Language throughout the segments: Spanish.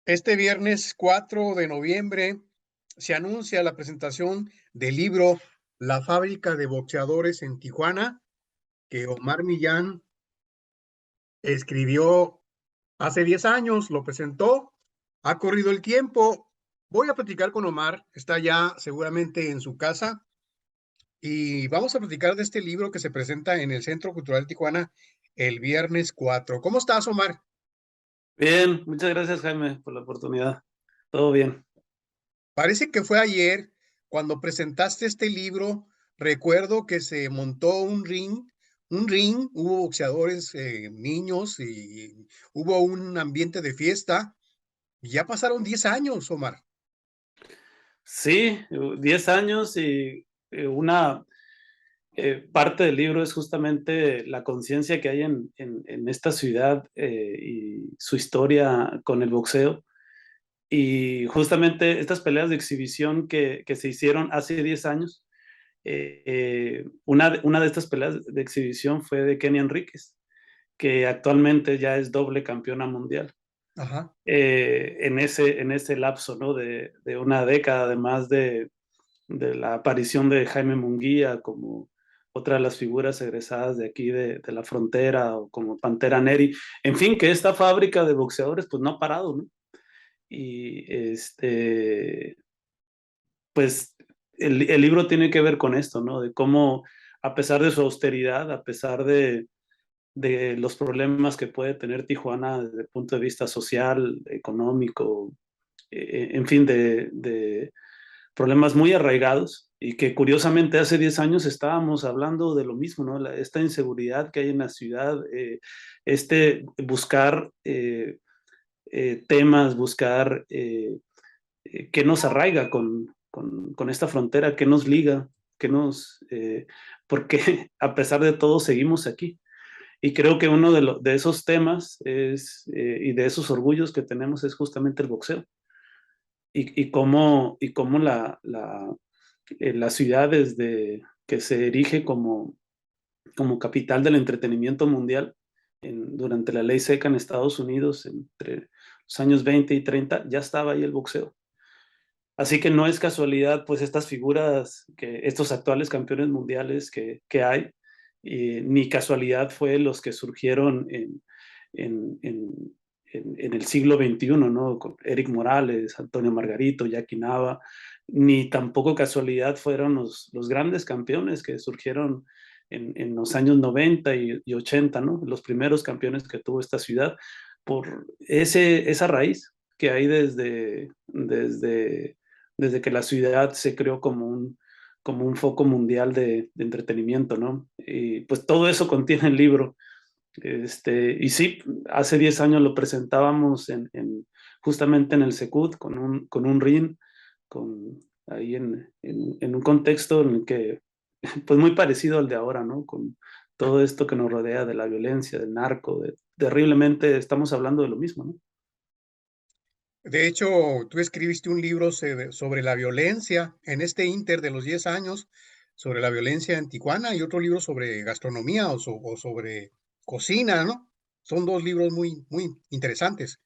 Este viernes 4 de noviembre se anuncia la presentación del libro La fábrica de boxeadores en Tijuana, que Omar Millán escribió hace 10 años, lo presentó, ha corrido el tiempo. Voy a platicar con Omar, está ya seguramente en su casa, y vamos a platicar de este libro que se presenta en el Centro Cultural Tijuana el viernes 4. ¿Cómo estás, Omar? Bien, muchas gracias, Jaime, por la oportunidad. Todo bien. Parece que fue ayer cuando presentaste este libro. Recuerdo que se montó un ring, hubo boxeadores, niños y hubo un ambiente de fiesta. Y ya pasaron 10 años, Omar. Sí, 10 años y una parte del libro es justamente la conciencia que hay en esta ciudad y su historia con el boxeo. Y justamente estas peleas de exhibición que se hicieron hace 10 años, una de estas peleas de exhibición fue de Kenny Enríquez, que actualmente ya es doble campeona mundial. Ajá. En ese lapso, ¿no? De una década, además de la aparición de Jaime Munguía como otra de las figuras egresadas de aquí de la frontera, o como Pantera Neri. En fin, que esta fábrica de boxeadores pues no ha parado, ¿no? Y pues el libro tiene que ver con esto, ¿no? De cómo, a pesar de su austeridad, a pesar de los problemas que puede tener Tijuana desde el punto de vista social, económico, en fin, de problemas muy arraigados, y que curiosamente hace 10 años estábamos hablando de lo mismo, ¿no? Esta inseguridad que hay en la ciudad, buscar temas, buscar qué nos arraiga con esta frontera, qué nos liga, qué nos, porque a pesar de todo seguimos aquí. Y creo que uno de esos temas y de esos orgullos que tenemos es justamente el boxeo. Y cómo la ciudad, desde que se erige como capital del entretenimiento mundial durante la ley seca en Estados Unidos, entre los años 20 y 30, ya estaba ahí el boxeo. Así que no es casualidad, pues, estas figuras, estos actuales campeones mundiales que hay, ni casualidad fue los que surgieron en, en- en el siglo XXI, ¿no? Con Eric Morales, Antonio Margarito, Jackie Nava, ni tampoco casualidad fueron los grandes campeones que surgieron en los años 90 y 80, ¿no? Los primeros campeones que tuvo esta ciudad, por esa raíz que hay desde que la ciudad se creó como un foco mundial de entretenimiento, ¿no? Y pues todo eso contiene el libro. Y sí, hace 10 años lo presentábamos justamente en el Secut, con un ring, ahí en un contexto en el que, pues muy parecido al de ahora, ¿no? Con todo esto que nos rodea de la violencia, del narco, terriblemente estamos hablando de lo mismo, ¿no? De hecho, tú escribiste un libro sobre la violencia en este inter de los 10 años, sobre la violencia en Tijuana, y otro libro sobre gastronomía o sobre cocina, ¿no? Son dos libros muy, muy interesantes.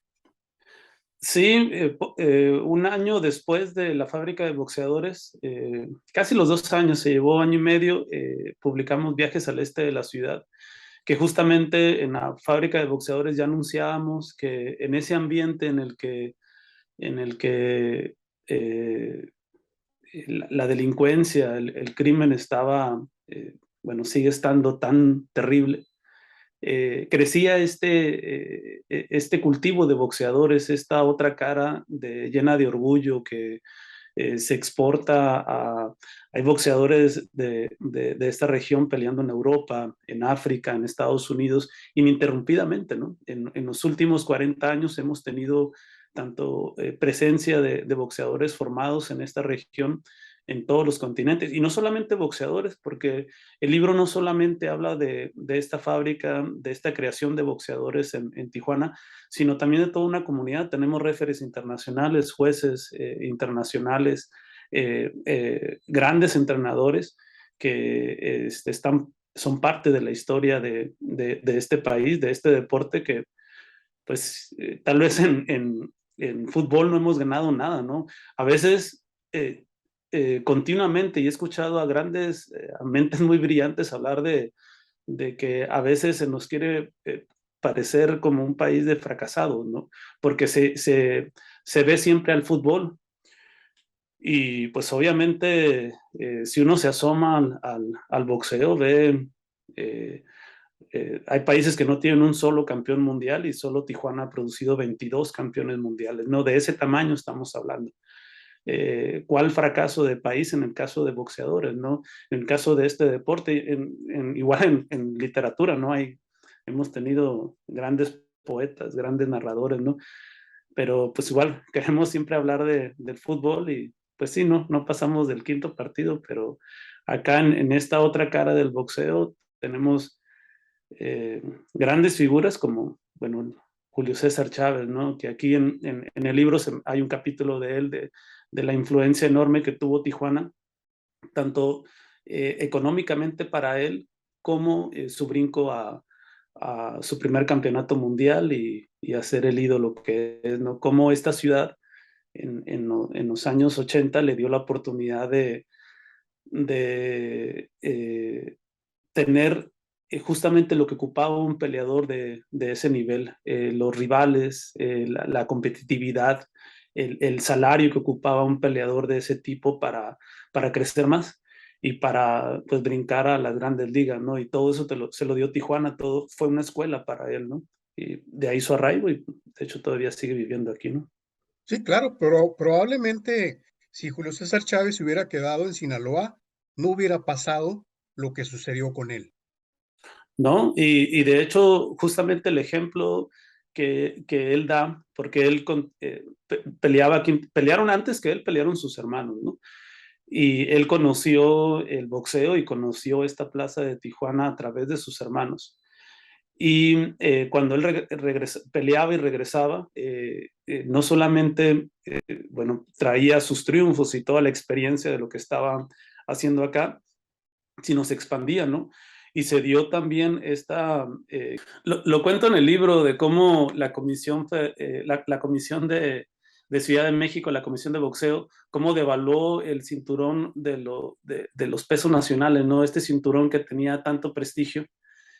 Sí, un año después de la fábrica de boxeadores, casi los 2 años, se llevó año y medio, publicamos Viajes al Este de la Ciudad, que justamente en la fábrica de boxeadores ya anunciábamos que en ese ambiente en el que eh, la delincuencia, el crimen estaba, bueno, sigue estando tan terrible. Crecía este cultivo de boxeadores, esta otra cara llena de orgullo que se exporta hay boxeadores de esta región peleando en Europa, en África, en Estados Unidos, ininterrumpidamente, ¿no? En los últimos 40 años hemos tenido tanto presencia de boxeadores formados en esta región en todos los continentes, y no solamente boxeadores, porque el libro no solamente habla de esta fábrica, de esta creación de boxeadores en Tijuana, sino también de toda una comunidad. Tenemos referees internacionales, jueces internacionales, grandes entrenadores que son parte de la historia de este país, de este deporte que, pues, tal vez en fútbol no hemos ganado nada, ¿no? A veces, continuamente, y he escuchado a grandes, a mentes muy brillantes hablar de que a veces se nos quiere parecer como un país de fracasados, ¿no? Porque se ve siempre al fútbol. Y pues obviamente, si uno se asoma al boxeo, ve, eh, hay países que no tienen un solo campeón mundial y solo Tijuana ha producido 22 campeones mundiales, ¿no? De ese tamaño estamos hablando. ¿Cuál fracaso de país en el caso de boxeadores, ¿no? En el caso de este deporte, igual en literatura, ¿no? Hemos tenido grandes poetas, grandes narradores, ¿no? Pero pues igual queremos siempre hablar del fútbol y pues sí, no pasamos del quinto partido, pero acá en esta otra cara del boxeo tenemos eh, grandes figuras como, bueno, Julio César Chávez, ¿no? Que aquí en el libro hay un capítulo de él, de la influencia enorme que tuvo Tijuana, tanto económicamente para él como su brinco a su primer campeonato mundial y a ser el ídolo que es, ¿no? Como esta ciudad en los años 80 le dio la oportunidad de tener justamente lo que ocupaba un peleador de ese nivel, los rivales, la competitividad, el salario que ocupaba un peleador de ese tipo para crecer más y para pues brincar a las grandes ligas, ¿no? Y todo eso se lo dio Tijuana, todo fue una escuela para él, ¿no? Y de ahí su arraigo y de hecho todavía sigue viviendo aquí, ¿no? Sí, claro, pero probablemente si Julio César Chávez se hubiera quedado en Sinaloa, no hubiera pasado lo que sucedió con él. ¿No? Y de hecho, justamente el ejemplo que él da, porque él peleaba, pelearon antes que él, pelearon sus hermanos, ¿no? Y él conoció el boxeo y conoció esta plaza de Tijuana a través de sus hermanos. Y cuando él peleaba y regresaba, no solamente, bueno, traía sus triunfos y toda la experiencia de lo que estaba haciendo acá, sino se expandía, ¿no? Y se dio también lo cuento en el libro de cómo la comisión, la comisión de Ciudad de México, la comisión de boxeo, cómo devaluó el cinturón de los pesos nacionales, ¿no? Este cinturón que tenía tanto prestigio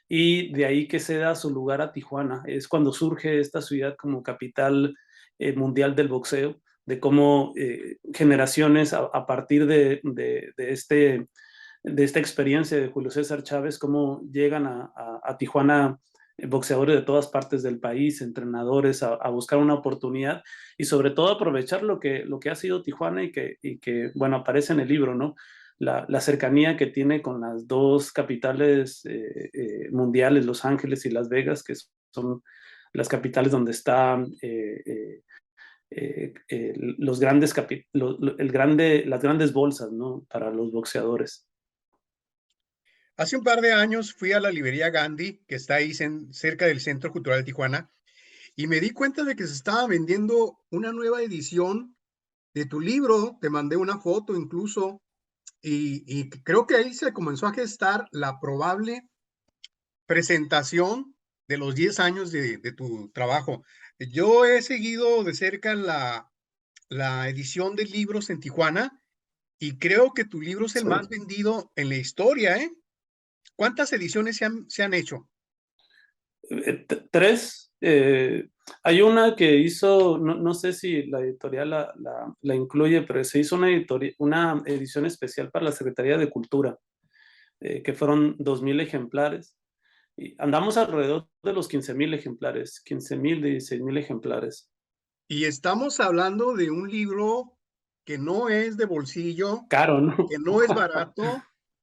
y de ahí que se da su lugar a Tijuana. Es cuando surge esta ciudad como capital mundial del boxeo, de cómo generaciones a partir de esta experiencia de Julio César Chávez, cómo llegan a Tijuana boxeadores de todas partes del país, entrenadores, a buscar una oportunidad y sobre todo aprovechar lo que ha sido Tijuana y que, bueno, aparece en el libro, ¿no? La cercanía que tiene con las dos capitales mundiales, Los Ángeles y Las Vegas, que son las capitales donde están los grandes las grandes bolsas, ¿no? Para los boxeadores. Hace un par de años fui a la librería Gandhi, que está ahí cerca del Centro Cultural de Tijuana, y me di cuenta de que se estaba vendiendo una nueva edición de tu libro. Te mandé una foto incluso, y creo que ahí se comenzó a gestar la probable presentación de los 10 años de tu trabajo. Yo he seguido de cerca la edición de libros en Tijuana y creo que tu libro es el Sí. más vendido en la historia, ¿eh? ¿Cuántas ediciones se han hecho? Tres. Hay una que hizo, no sé si la editorial la incluye, pero se hizo una edición especial para la Secretaría de Cultura, que fueron 2,000 ejemplares. Y andamos alrededor de los 15,000 ejemplares, 15,000, 16,000 ejemplares. Y estamos hablando de un libro que no es de bolsillo, Caro, ¿no? que no es barato,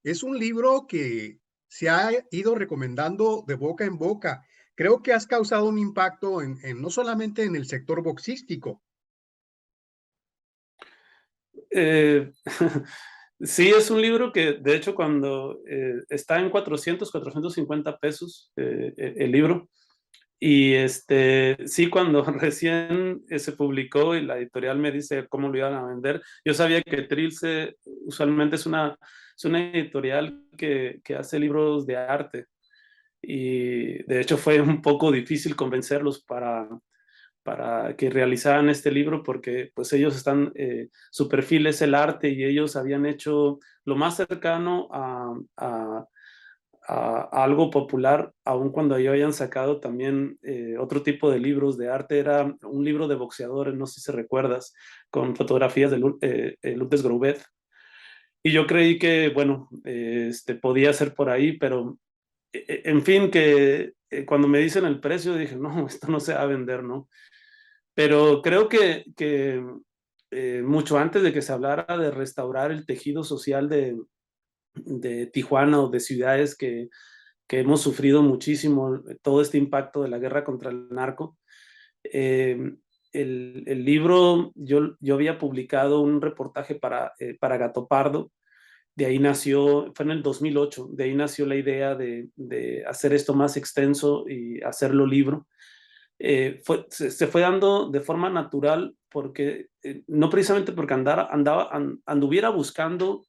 es un libro que se ha ido recomendando de boca en boca. Creo que has causado un impacto no solamente en el sector boxístico. Eh, sí, es un libro que, de hecho, cuando está en 450 pesos el libro, y sí, cuando recién se publicó y la editorial me dice cómo lo iban a vender, yo sabía que Trilce usualmente es una editorial que hace libros de arte y de hecho fue un poco difícil convencerlos para que realizaran este libro, porque pues ellos están, su perfil es el arte y ellos habían hecho lo más cercano a algo popular, aun cuando ellos hayan sacado también otro tipo de libros de arte. Era un libro de boxeadores, no sé si recuerdas, con fotografías de Lourdes Grobet. Y yo creí que, bueno, podía ser por ahí, pero en fin, que cuando me dicen el precio dije, no, esto no se va a vender, ¿no? Pero creo que mucho antes de que se hablara de restaurar el tejido social de Tijuana o de ciudades que hemos sufrido muchísimo todo este impacto de la guerra contra el narco, eh, el libro, yo había publicado un reportaje para Gato Pardo. De ahí nació, fue en el 2008, de ahí nació la idea de hacer esto más extenso y hacerlo libro. Se fue dando de forma natural porque, no precisamente porque anduviera buscando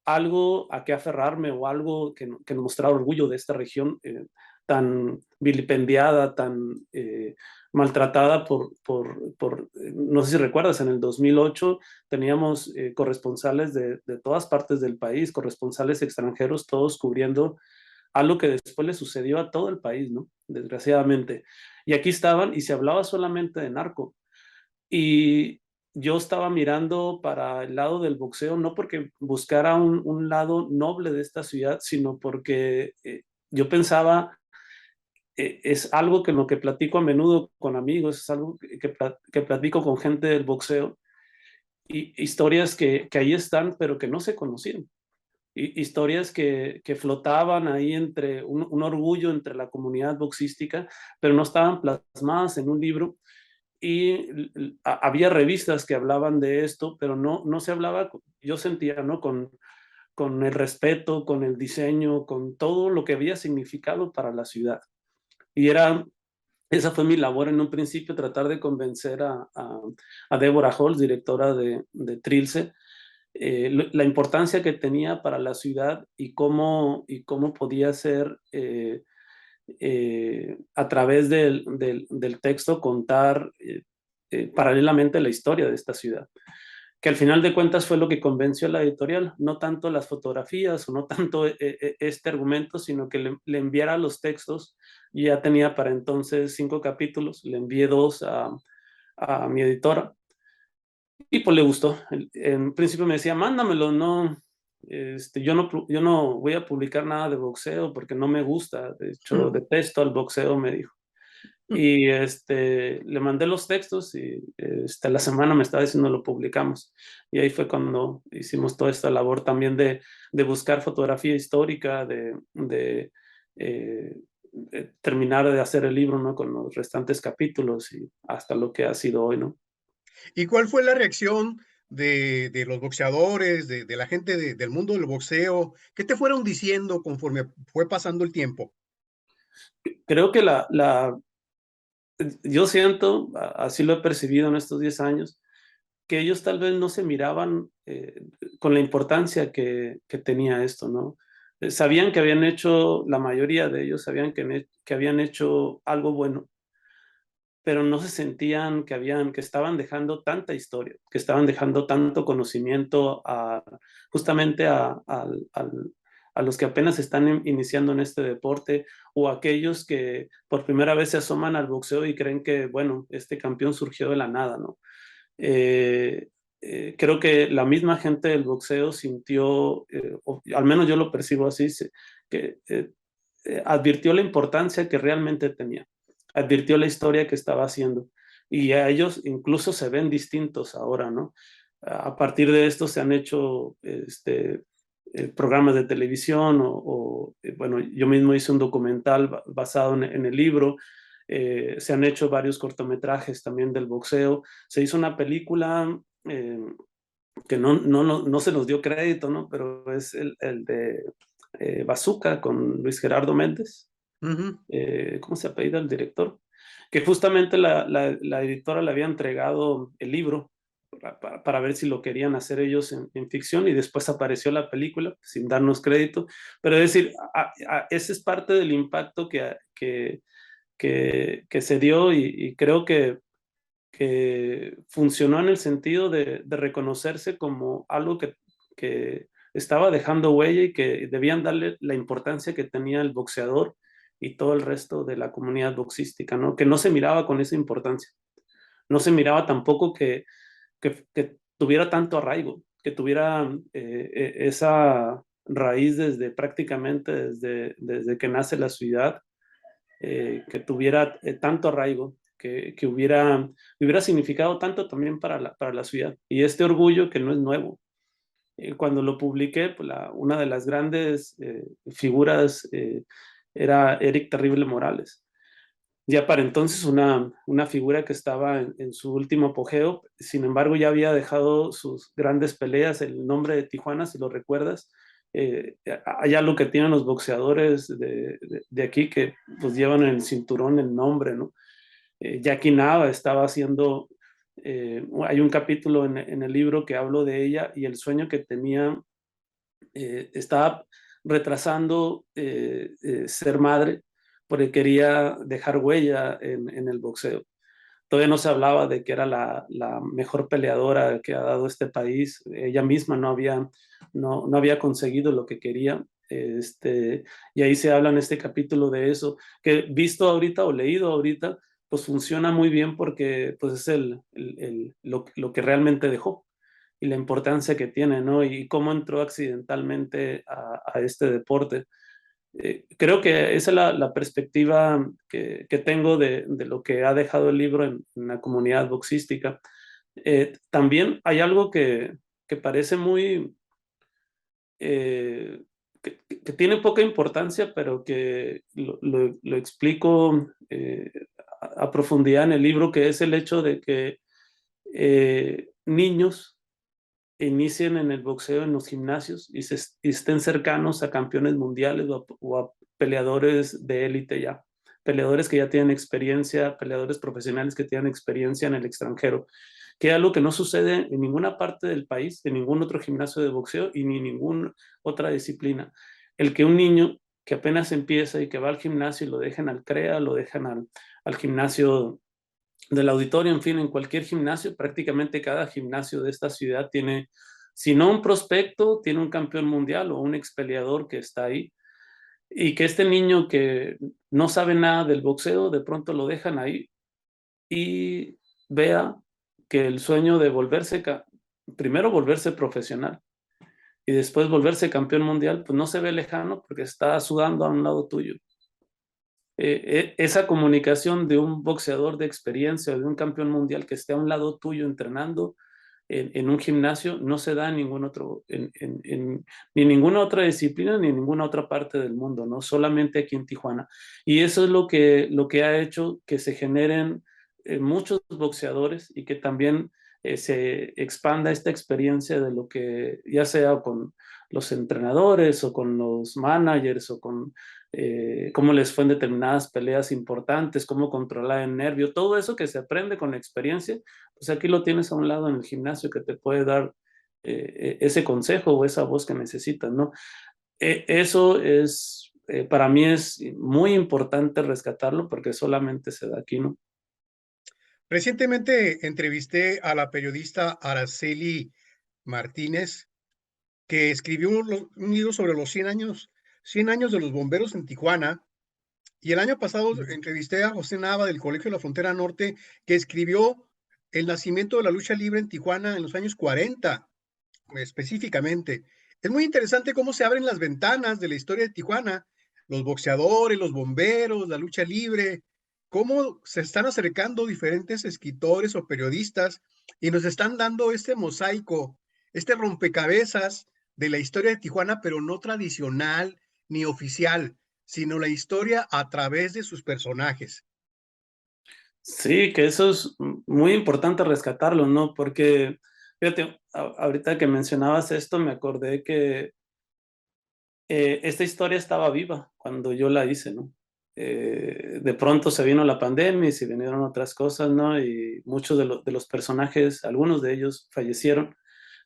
algo a qué aferrarme o algo que nos mostrara orgullo de esta región tan vilipendiada, tan maltratada no sé si recuerdas, en el 2008 teníamos corresponsales de todas partes del país, corresponsales extranjeros, todos cubriendo algo que después le sucedió a todo el país, ¿no? Desgraciadamente. Y aquí estaban y se hablaba solamente de narco. Y yo estaba mirando para el lado del boxeo, no porque buscara un lado noble de esta ciudad, sino porque yo pensaba, es algo que lo que platico a menudo con amigos, es algo que platico con gente del boxeo, y historias que ahí están, pero que no se conocían. Historias que flotaban ahí entre un orgullo entre la comunidad boxística, pero no estaban plasmadas en un libro. Y había revistas que hablaban de esto, pero no se hablaba, yo sentía, ¿no? Con el respeto, con el diseño, con todo lo que había significado para la ciudad. Y esa fue mi labor en un principio, tratar de convencer a Deborah Holtz, directora de Trilce, la importancia que tenía para la ciudad y cómo podía ser a través del texto contar paralelamente la historia de esta ciudad, que al final de cuentas fue lo que convenció a la editorial, no tanto las fotografías o no tanto este argumento, sino que le enviara los textos. Ya tenía para entonces 5 capítulos, le envié 2 a mi editora y pues le gustó. En principio me decía, mándamelo, no, yo no voy a publicar nada de boxeo porque no me gusta, de hecho detesto al boxeo, me dijo. Y le mandé los textos y la semana me estaba diciendo lo publicamos. Y ahí fue cuando hicimos toda esta labor también de buscar fotografía histórica, de terminar de hacer el libro, ¿no? Con los restantes capítulos y hasta lo que ha sido hoy, ¿no? ¿Y cuál fue la reacción de los boxeadores, de la gente del mundo del boxeo? ¿Qué te fueron diciendo conforme fue pasando el tiempo? Creo que yo siento, así lo he percibido en estos 10 años, que ellos tal vez no se miraban con la importancia que tenía esto, ¿no? Sabían que habían hecho, la mayoría de ellos sabían que habían hecho algo bueno, pero no se sentían que estaban dejando tanta historia, que estaban dejando tanto conocimiento justamente a los que apenas están iniciando en este deporte, o aquellos que por primera vez se asoman al boxeo y creen que, bueno, este campeón surgió de la nada, ¿no? Eh, Creo que la misma gente del boxeo sintió, o al menos yo lo percibo así, que advirtió la importancia que realmente tenía, advirtió la historia que estaba haciendo, y a ellos incluso se ven distintos ahora, ¿no? A partir de esto se han hecho programas de televisión bueno, yo mismo hice un documental basado en el libro. Se han hecho varios cortometrajes también del boxeo. Se hizo una película que no se nos dio crédito, ¿no? Pero es el de Bazooka con Luis Gerardo Méndez. Ujú. ¿Cómo se apellida el director? Que justamente la editora le había entregado el libro para ver si lo querían hacer ellos en ficción, y después apareció la película sin darnos crédito. Pero es decir, ese es parte del impacto que se dio, y creo que que funcionó en el sentido de reconocerse como algo que estaba dejando huella y que debían darle la importancia que tenía el boxeador y todo el resto de la comunidad boxística, ¿no? Que no se miraba con esa importancia. No se miraba tampoco que tuviera tanto arraigo, que tuviera esa raíz desde prácticamente desde que nace la ciudad, que tuviera tanto arraigo, que hubiera significado tanto también para la ciudad. Y este orgullo que no es nuevo. Cuando lo publiqué, pues una de las grandes figuras era Eric Terrible Morales. Ya para entonces una figura que estaba en su último apogeo, sin embargo ya había dejado sus grandes peleas, el nombre de Tijuana, si lo recuerdas. Hay algo que tienen los boxeadores de aquí que pues llevan en el cinturón el nombre, ¿no? Jackie Nava estaba haciendo, hay un capítulo en el libro que hablo de ella y el sueño que tenía, estaba retrasando ser madre porque quería dejar huella en el boxeo. Todavía no se hablaba de que era la mejor peleadora que ha dado este país. Ella misma no había conseguido lo que quería. Y ahí se habla en este capítulo de eso, que visto ahorita o leído ahorita, pues funciona muy bien porque pues es lo que realmente dejó y la importancia que tiene, ¿no? Y cómo entró accidentalmente a este deporte. Creo que esa es la perspectiva que tengo de lo que ha dejado el libro en la comunidad boxística. También hay algo que parece muy, que tiene poca importancia, pero que lo explico a profundidad en el libro, que es el hecho de que niños inicien en el boxeo en los gimnasios y estén cercanos a campeones mundiales o a peleadores de élite ya, peleadores que ya tienen experiencia, peleadores profesionales que tienen experiencia en el extranjero, que es algo que no sucede en ninguna parte del país, en ningún otro gimnasio de boxeo y ni ninguna otra disciplina. El que un niño que apenas empieza y que va al gimnasio y lo dejan al CREA, lo dejan al gimnasio del auditorio, en fin, en cualquier gimnasio, prácticamente cada gimnasio de esta ciudad tiene, si no un prospecto, tiene un campeón mundial o un expeleador que está ahí. Y que este niño que no sabe nada del boxeo, de pronto lo dejan ahí y vea que el sueño de primero volverse profesional y después volverse campeón mundial, pues no se ve lejano porque está sudando a un lado tuyo. Esa comunicación de un boxeador de experiencia o de un campeón mundial que esté a un lado tuyo entrenando en un gimnasio no se da en ningún otro, ni en ninguna otra disciplina ni en ninguna otra parte del mundo, ¿no? Solamente aquí en Tijuana. Y eso es lo que ha hecho que se generen muchos boxeadores y que también se expanda esta experiencia de lo que ya sea con los entrenadores o con los managers o con cómo les fue en determinadas peleas importantes, cómo controlar el nervio, todo eso que se aprende con la experiencia, pues aquí lo tienes a un lado en el gimnasio que te puede dar ese consejo o esa voz que necesitas, ¿no? Eso es, para mí es muy importante rescatarlo porque solamente se da aquí, ¿no? Recientemente entrevisté a la periodista Araceli Martínez, que escribió un libro sobre los 100 años de los bomberos en Tijuana. Y el año pasado entrevisté a José Nava del Colegio de la Frontera Norte, que escribió el nacimiento de la lucha libre en Tijuana en los años 40, específicamente. Es muy interesante cómo se abren las ventanas de la historia de Tijuana, los boxeadores, los bomberos, la lucha libre, cómo se están acercando diferentes escritores o periodistas y nos están dando este mosaico, este rompecabezas de la historia de Tijuana, pero no tradicional ni oficial, sino la historia a través de sus personajes. Sí, que eso es muy importante rescatarlo, ¿no? Porque, fíjate, ahorita que mencionabas esto, me acordé que esta historia estaba viva cuando yo la hice, ¿no? De pronto se vino la pandemia y se vinieron otras cosas, ¿no? Y muchos de los personajes, algunos de ellos fallecieron,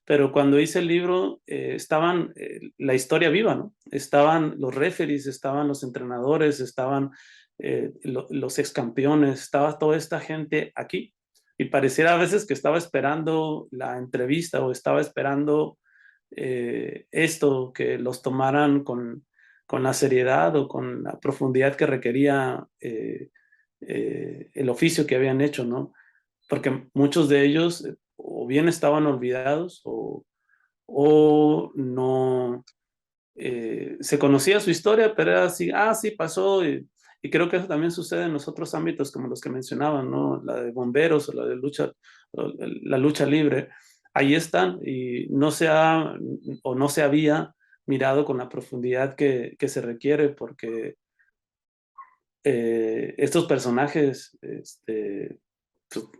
pero cuando hice el libro estaban la historia viva, ¿no? Estaban los referees, estaban los entrenadores, estaban los ex campeones, estaba toda esta gente aquí. y pareciera a veces que estaba esperando la entrevista o estaba esperando esto, que los tomaran con la seriedad o con la profundidad que requería el oficio que habían hecho, ¿no? Porque muchos de ellos o bien estaban olvidados o no se conocía su historia, pero era así, ah, sí, pasó. Y creo que eso también sucede en los otros ámbitos, como los que mencionaban, ¿no? La de bomberos o la de lucha, la lucha libre. Ahí están y no se ha o no se había mirado con la profundidad que se requiere, porque estos personajes, pues,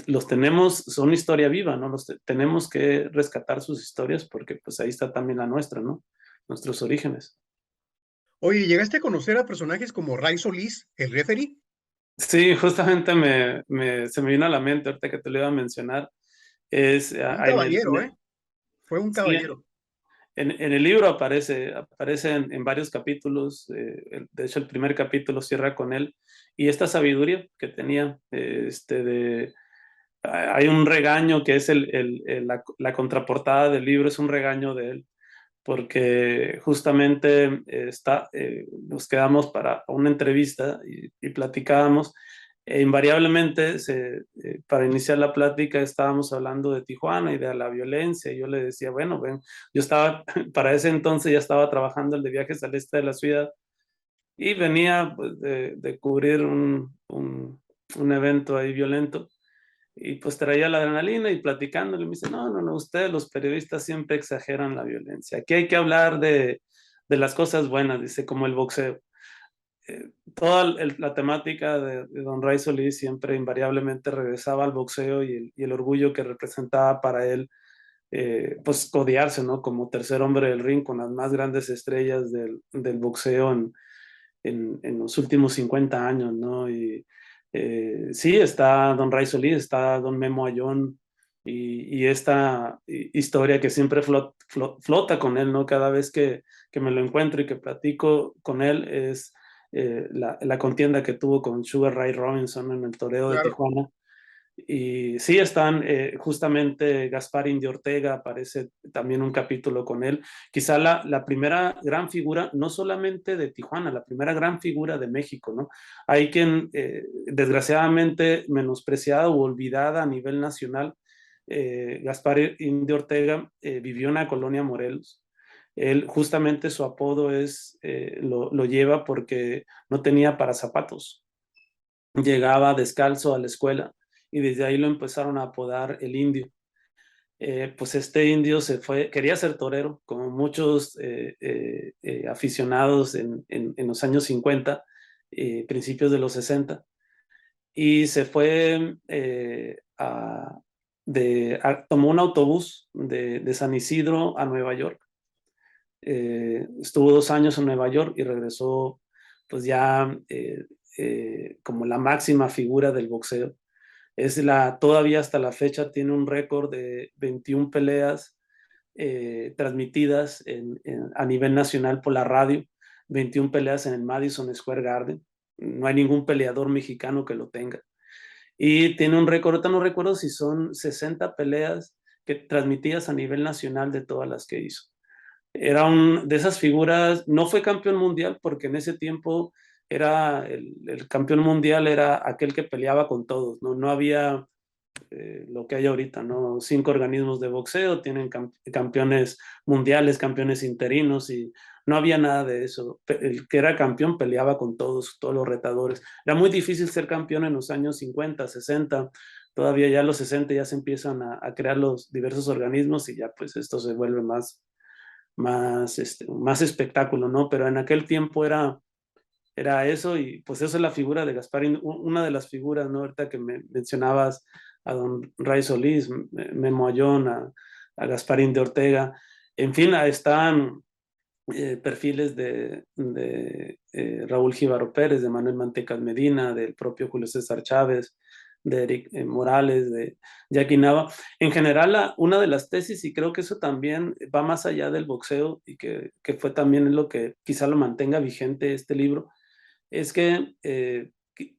los tenemos, son historia viva, ¿no? Tenemos que rescatar sus historias porque pues ahí está también la nuestra, ¿no? Nuestros orígenes. Oye, ¿llegaste a conocer a personajes como Ray Solís, el referee? Sí, justamente se me vino a la mente ahorita que te lo iba a mencionar. Es Un caballero, ¿eh? Fue un sí, caballero. en el libro aparece en varios capítulos. De hecho, el primer capítulo cierra con él y esta sabiduría que tenía, hay un regaño que es la contraportada del libro, es un regaño de él, porque justamente nos quedamos para una entrevista y platicábamos. Invariablemente, para iniciar la plática, estábamos hablando de Tijuana y de la violencia. Y yo le decía, bueno, ven, yo estaba, para ese entonces ya estaba trabajando el de viajes al este de la ciudad y venía pues, de cubrir un evento ahí violento. Y pues traía la adrenalina y platicándole me dice, no, no, no, ustedes los periodistas siempre exageran la violencia. Aquí hay que hablar de las cosas buenas, dice, como el boxeo. Toda la temática de Don Ray Solís siempre invariablemente regresaba al boxeo y el orgullo que representaba para él, pues codearse, ¿no? Como tercer hombre del ring con las más grandes estrellas del boxeo en los últimos 50 años, ¿no? Y sí, está Don Ray Solís, está Don Memo Ayón y esta historia que siempre flota con él, ¿no? Cada vez que me lo encuentro y que platico con él es la contienda que tuvo con Sugar Ray Robinson en el toreo de Claro. Tijuana. Y sí, están justamente Gaspar Indio Ortega, aparece también un capítulo con él. Quizá la primera gran figura, no solamente de Tijuana, la primera gran figura de México, ¿no? Hay quien, desgraciadamente, menospreciada o olvidada a nivel nacional. Gaspar Indio Ortega vivió en la colonia Morelos. Él, justamente su apodo lo lleva porque no tenía para zapatos. Llegaba descalzo a la escuela y desde ahí lo empezaron a apodar el Indio. Pues este indio se fue, quería ser torero, como muchos aficionados en los años 50, principios de los 60, y se fue tomó un autobús de San Isidro a Nueva York. Estuvo 2 años en Nueva York y regresó pues ya como la máxima figura del boxeo. Todavía hasta la fecha tiene un récord de 21 peleas transmitidas a nivel nacional por la radio, 21 peleas en el Madison Square Garden. No hay ningún peleador mexicano que lo tenga. Y tiene un récord, ahorita no recuerdo si son 60 peleas transmitidas a nivel nacional de todas las que hizo. Era de esas figuras, no fue campeón mundial porque en ese tiempo era el campeón mundial era aquel que peleaba con todos, no, no había lo que hay ahorita, ¿no? 5 organismos de boxeo, tienen campeones mundiales, campeones interinos y no había nada de eso. El que era campeón peleaba con todos los retadores. Era muy difícil ser campeón en los años 50, 60, todavía ya los 60 ya se empiezan a crear los diversos organismos y ya pues esto se vuelve más espectáculo, ¿no? Pero en aquel tiempo era eso y pues eso es la figura de Gaspar, una de las figuras, ¿no? Ahorita que me mencionabas a don Ray Solís, Memo Ayón, a Gasparín de Ortega, en fin, están perfiles de Raúl Jíbaro Pérez, de Manuel Mantecas Medina, del propio Julio César Chávez, de Eric Morales, de Jackie Nava. En general, una de las tesis, y creo que eso también va más allá del boxeo y que fue también lo que quizá lo mantenga vigente este libro, es que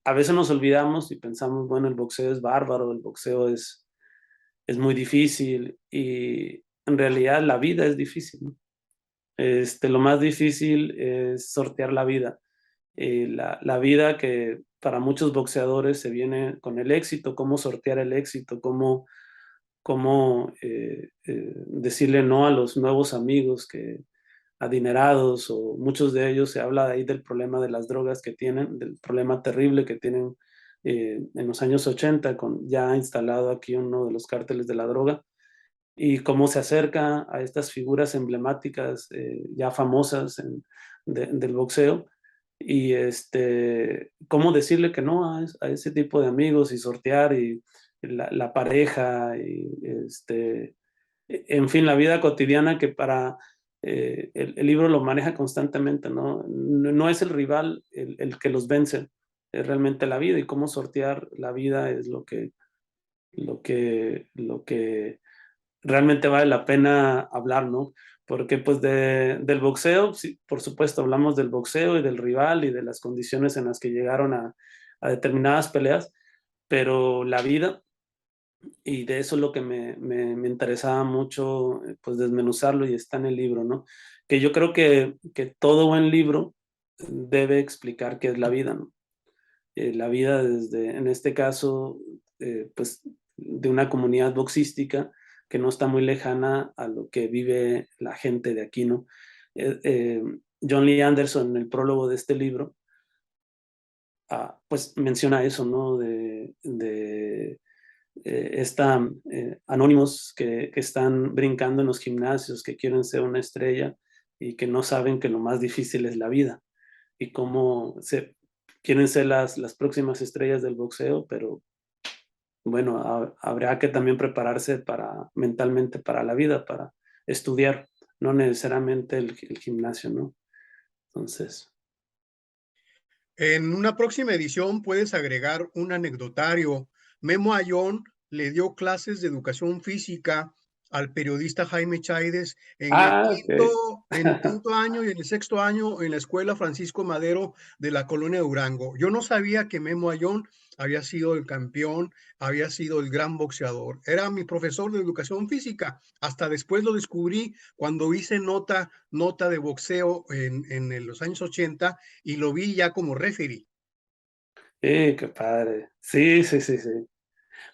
a veces nos olvidamos y pensamos, bueno, el boxeo es bárbaro, el boxeo es muy difícil, y en realidad la vida es difícil, ¿no? Lo más difícil es sortear la vida. La vida que para muchos boxeadores se viene con el éxito, cómo sortear el éxito, cómo decirle no a los nuevos amigos que adinerados, o muchos de ellos. Se habla ahí del problema de las drogas que tienen, del problema terrible que tienen en los años 80, con ya instalado aquí uno de los cárteles de la droga, y cómo se acerca a estas figuras emblemáticas ya famosas del boxeo, y cómo decirle que no a ese tipo de amigos, y sortear y la pareja, y en fin, la vida cotidiana, que para el libro lo maneja constantemente, ¿no? No es el rival el que los vence, es realmente la vida, y cómo sortear la vida es lo que realmente vale la pena hablar, ¿no? Porque pues del boxeo, sí, por supuesto, hablamos del boxeo y del rival y de las condiciones en las que llegaron a determinadas peleas, pero la vida, y de eso es lo que me interesaba mucho, pues desmenuzarlo, y está en el libro, ¿no? Que yo creo que todo buen libro debe explicar qué es la vida, ¿no? La vida desde, en este caso, pues de una comunidad boxística que no está muy lejana a lo que vive la gente de aquí, ¿no? John Lee Anderson, en el prólogo de este libro, pues menciona eso, ¿no? De anónimos que están brincando en los gimnasios, que quieren ser una estrella y que no saben que lo más difícil es la vida, y cómo quieren ser las próximas estrellas del boxeo, pero bueno, habrá que también prepararse mentalmente para la vida, para estudiar, no necesariamente el gimnasio, ¿no? Entonces, En una próxima edición puedes agregar un anecdotario. Memo Ayón le dio clases de educación física al periodista Jaime Chaides ok. en el quinto año y en el sexto año en la escuela Francisco Madero de la colonia Durango. Yo no sabía que Memo Ayón había sido el campeón, había sido el gran boxeador. Era mi profesor de educación física. Hasta después lo descubrí cuando hice nota de boxeo en los años 80 y lo vi ya como referee. Qué padre. Sí, sí, sí, sí.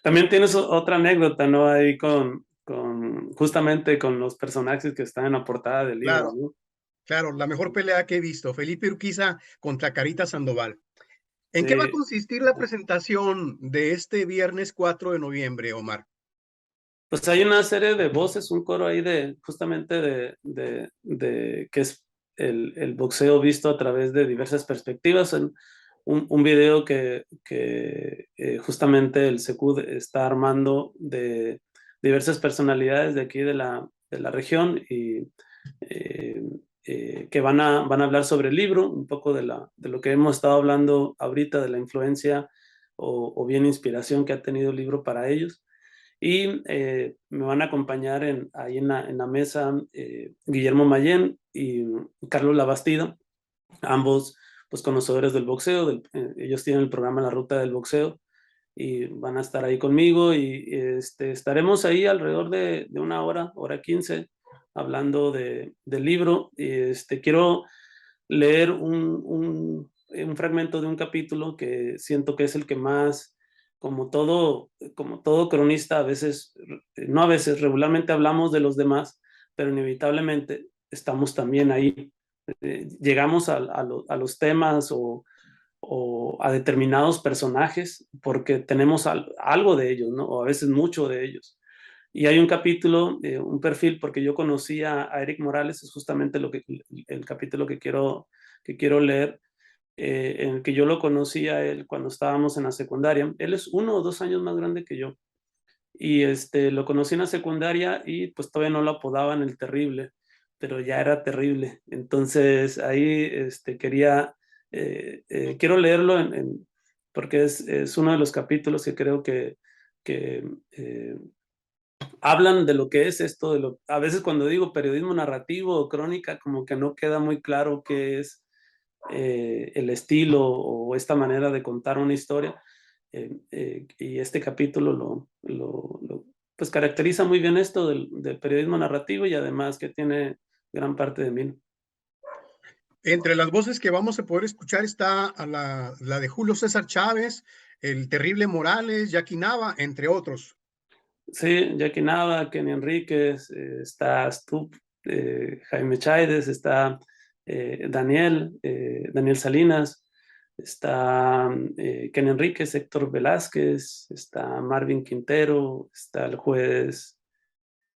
También tienes otra anécdota, ¿no? Ahí justamente con los personajes que están en la portada del libro, Claro, ¿no? claro, la mejor pelea que he visto, Felipe Urquiza contra Carita Sandoval. ¿En qué va a Sí. consistir la presentación de este viernes 4 de noviembre, Omar? Pues hay una serie de voces, un coro ahí justamente de que es el boxeo visto a través de diversas perspectivas. En un video que justamente el Secud está armando de diversas personalidades de aquí de la región, y eh, que van a hablar sobre el libro, un poco de lo que hemos estado hablando ahorita, de la influencia o bien inspiración que ha tenido el libro para ellos. Y me van a acompañar ahí en la mesa Guillermo Mayén y Carlos Labastida, ambos pues conocedores del boxeo. Ellos tienen el programa La Ruta del Boxeo, y van a estar ahí conmigo, y estaremos ahí alrededor de una hora 15, hablando del libro. Y quiero leer un fragmento de un capítulo que siento que es el que más, como todo cronista, a veces, no a veces, regularmente hablamos de los demás, pero inevitablemente estamos también ahí. Llegamos a los temas o a determinados personajes porque tenemos algo de ellos, ¿no? O a veces mucho de ellos. Y hay un capítulo, un perfil, porque yo conocí a Eric Morales, es justamente el capítulo que quiero leer, en el que yo lo conocí a él cuando estábamos en la secundaria. Él es 1 o 2 años más grande que yo. Y lo conocí en la secundaria, y pues todavía no lo apodaban el terrible, pero ya era terrible. Entonces ahí quiero leerlo porque es uno de los capítulos que creo que hablan de lo que es esto, a veces cuando digo periodismo narrativo o crónica, como que no queda muy claro qué es el estilo o esta manera de contar una historia. Y este capítulo pues caracteriza muy bien esto del periodismo narrativo y además que tiene gran parte de mí. Entre las voces que vamos a poder escuchar está a la de Julio César Chávez, el terrible Morales, Jackie Nava, entre otros. Sí, Jackie Nava, Kenny Enríquez, está Stup, Jaime Chaides, está Daniel Salinas, está Kenny Enríquez, Héctor Velázquez, está Marvin Quintero, está el juez.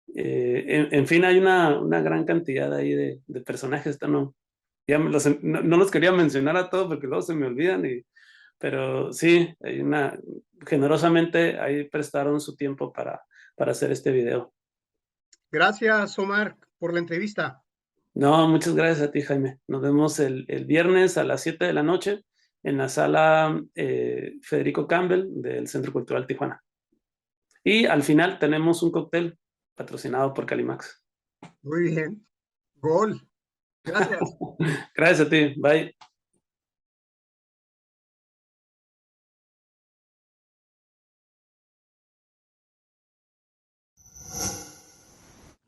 En fin, hay una gran cantidad ahí de personajes. No, no los quería mencionar a todos porque luego se me olvidan, pero sí, generosamente ahí prestaron su tiempo para hacer este video. Gracias, Omar, por la entrevista. No, muchas gracias a ti, Jaime. Nos vemos el viernes a las 7 de la noche en la sala Federico Campbell del Centro Cultural Tijuana. Y al final tenemos un cóctel patrocinado por Calimax. Muy bien. Gol. Gracias. Gracias a ti. Bye.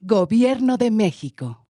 Gobierno de México.